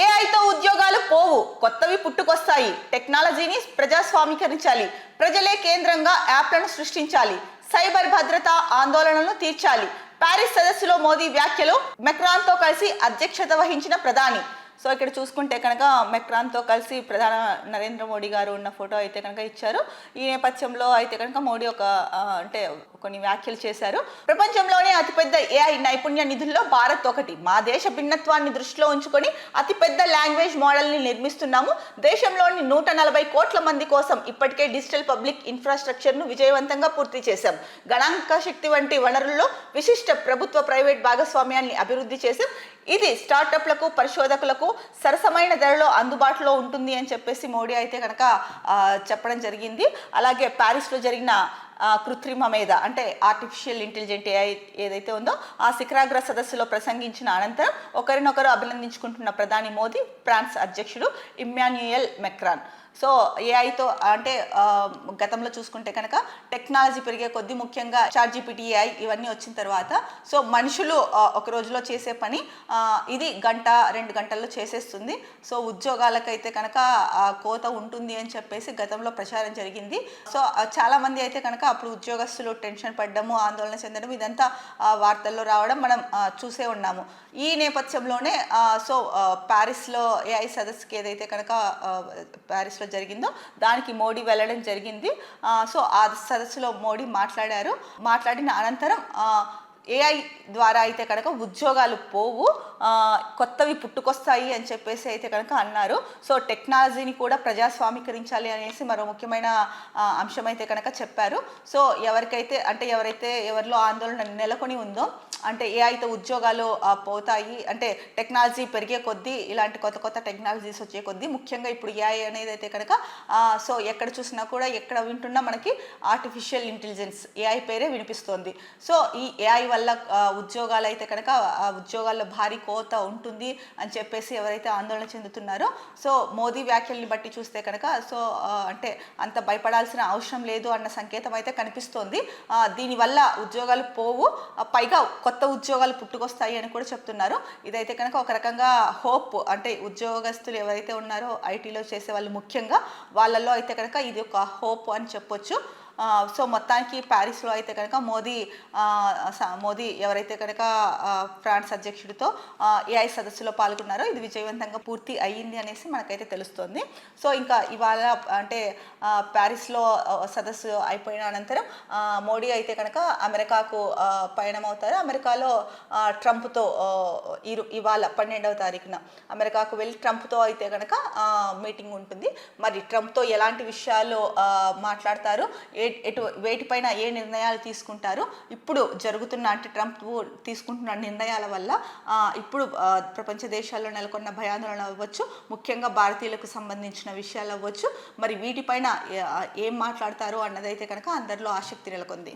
ఏఐతో ఉద్యోగాలు పోవు, కొత్తవి పుట్టుకొస్తాయి. టెక్నాలజీని ప్రజాస్వామీకరించాలి. ప్రజలే కేంద్రంగా యాప్లను సృష్టించాలి. సైబర్ భద్రత ఆందోళనలను తీర్చాలి. ప్యారిస్ సదస్సులో మోదీ వ్యాఖ్యలు. మెక్రాన్తో కలిసి అధ్యక్షత వహించిన ప్రధాని. సో ఇక్కడ చూసుకుంటే కనుక మెక్రాన్తో కలిసి ప్రధాన నరేంద్ర మోడీ గారు ఉన్న ఫోటో అయితే కనుక ఇచ్చారు. ఈ నేపథ్యంలో అయితే కనుక మోడీ అంటే కొన్ని వ్యాఖ్యలు చేశారు. ప్రపంచంలోనే అతిపెద్ద ఏఐ నైపుణ్య నిధుల్లో భారత్ ఒకటి. మా దేశ భిన్నత్వాన్ని దృష్టిలో ఉంచుకొని అతిపెద్ద లాంగ్వేజ్ మోడల్ని నిర్మిస్తున్నాము. దేశంలోని 140 కోట్ల మంది కోసం ఇప్పటికే డిజిటల్ పబ్లిక్ ఇన్ఫ్రాస్ట్రక్చర్ను విజయవంతంగా పూర్తి చేశాం. గణాంక శక్తి వంటి వనరుల్లో విశిష్ట ప్రభుత్వ ప్రైవేట్ భాగస్వామ్యాన్ని అభివృద్ధి చేశాం. ఇది స్టార్టప్లకు పరిశోధకులకు సరసమైన ధరలో అందుబాటులో ఉంటుంది అని చెప్పేసి మోడీ అయితే కనుక చెప్పడం జరిగింది. అలాగే ప్యారిస్లో జరిగిన కృత్రిమ మేధ అంటే ఆర్టిఫిషియల్ ఇంటెలిజెంట్ ఏఐ ఏదైతే ఉందో ఆ శిఖరాగ్ర సదస్సులో ప్రసంగించిన అనంతరం ఒకరినొకరు అభినందించుకుంటున్న ప్రధాని మోదీ ఫ్రాన్స్ అధ్యక్షుడు ఇమ్మాన్యుయల్ మెక్రాన్. సో ఏఐతో అంటే గతంలో చూసుకుంటే కనుక టెక్నాలజీ పెరిగే కొద్దీ ముఖ్యంగా చాట్‌జీపీటీ ఏఐ ఇవన్నీ వచ్చిన తర్వాత సో మనుషులు ఒక రోజులో చేసే పని ఇది 1-2 గంటల్లో చేసేస్తుంది. సో ఉద్యోగాలకైతే కనుక కోత ఉంటుంది అని చెప్పేసి గతంలో ప్రచారం జరిగింది. సో చాలామంది అయితే కనుక అప్పుడు ఉద్యోగస్తులు టెన్షన్ పడ్డము, ఆందోళన చెందడం ఇదంతా వార్తల్లో రావడం మనం చూసే ఉన్నాము. ఈ నేపథ్యంలోనే సో ప్యారిస్లో ఏఐ సదస్సుకి ఏదైతే కనుక ప్యారిస్లో జరిగిందో దానికి మోడీ వెళ్ళడం జరిగింది. సో ఆ సదస్సులో మోడీ మాట్లాడిన అనంతరం ఏఐ ద్వారా అయితే కనుక ఉద్యోగాలు పోవు, కొత్తవి పుట్టుకొస్తాయి అని చెప్పేసి అయితే కనుక అన్నారు. సో టెక్నాలజీని కూడా ప్రజాస్వామీకరించాలి అనేసి మరో ముఖ్యమైన అంశం అయితే కనుక చెప్పారు. సో ఎవరిలో ఆందోళన నెలకొని ఉందో అంటే ఏఐతో ఉద్యోగాలు పోతాయి అంటే టెక్నాలజీ పెరిగే కొద్దీ ఇలాంటి కొత్త కొత్త టెక్నాలజీస్ వచ్చే కొద్దీ ముఖ్యంగా ఇప్పుడు ఏఐ అనేది అయితే కనుక సో ఎక్కడ చూసినా కూడా ఎక్కడ వింటున్నా మనకి ఆర్టిఫిషియల్ ఇంటెలిజెన్స్ ఏఐ పేరే వినిపిస్తోంది. సో ఈ ఏఐ వల్ల ఉద్యోగాలు అయితే కనుక ఉద్యోగాల్లో భారీ కోత ఉంటుంది అని చెప్పేసి ఎవరైతే ఆందోళన చెందుతున్నారో సో మోదీ వ్యాఖ్యల్ని బట్టి చూస్తే కనుక సో అంటే అంత భయపడాల్సిన అవసరం లేదు అన్న సంకేతం అయితే కనిపిస్తోంది. దీనివల్ల ఉద్యోగాలు పోవు, పైగా కొత్త ఉద్యోగాలు పుట్టుకొస్తాయి అని కూడా చెప్తున్నారు. ఇదైతే కనుక ఒక రకంగా హోప్ అంటే ఉద్యోగస్తులు ఎవరైతే ఉన్నారో ఐటీలో చేసే వాళ్ళు ముఖ్యంగా వాళ్ళల్లో అయితే కనుక ఇది ఒక హోప్ అని చెప్పొచ్చు. సో మొత్తానికి ప్యారిస్లో అయితే కనుక మోదీ ఎవరైతే కనుక ఫ్రాన్స్ అధ్యక్షుడితో ఏఐ సదస్సులో పాల్గొన్నారో ఇది విజయవంతంగా పూర్తి అయ్యింది అనేసి మనకైతే తెలుస్తుంది. సో ఇంకా ఇవాళ అంటే ప్యారిస్లో సదస్సు అయిపోయిన అనంతరం మోడీ అయితే కనుక అమెరికాకు పయనమవుతారు. అమెరికాలో ట్రంప్తో ఇవాళ 12వ తారీఖున అమెరికాకు వెళ్ళి ట్రంప్తో అయితే కనుక మీటింగ్ ఉంటుంది. మరి ట్రంప్తో ఎలాంటి విషయాలు మాట్లాడతారు, వేటిపైన ఏ నిర్ణయాలు తీసుకుంటారు, ఇప్పుడు జరుగుతున్న అంటే ట్రంప్ తీసుకుంటున్న నిర్ణయాల వల్ల ఇప్పుడు ప్రపంచ దేశాల్లో నెలకొన్న భయాందోళన అవ్వచ్చు, ముఖ్యంగా భారతీయులకు సంబంధించిన విషయాలు అవ్వచ్చు, మరి వీటిపైన ఏం మాట్లాడతారో అన్నదైతే కనుక అందరిలో ఆసక్తి నెలకొంది.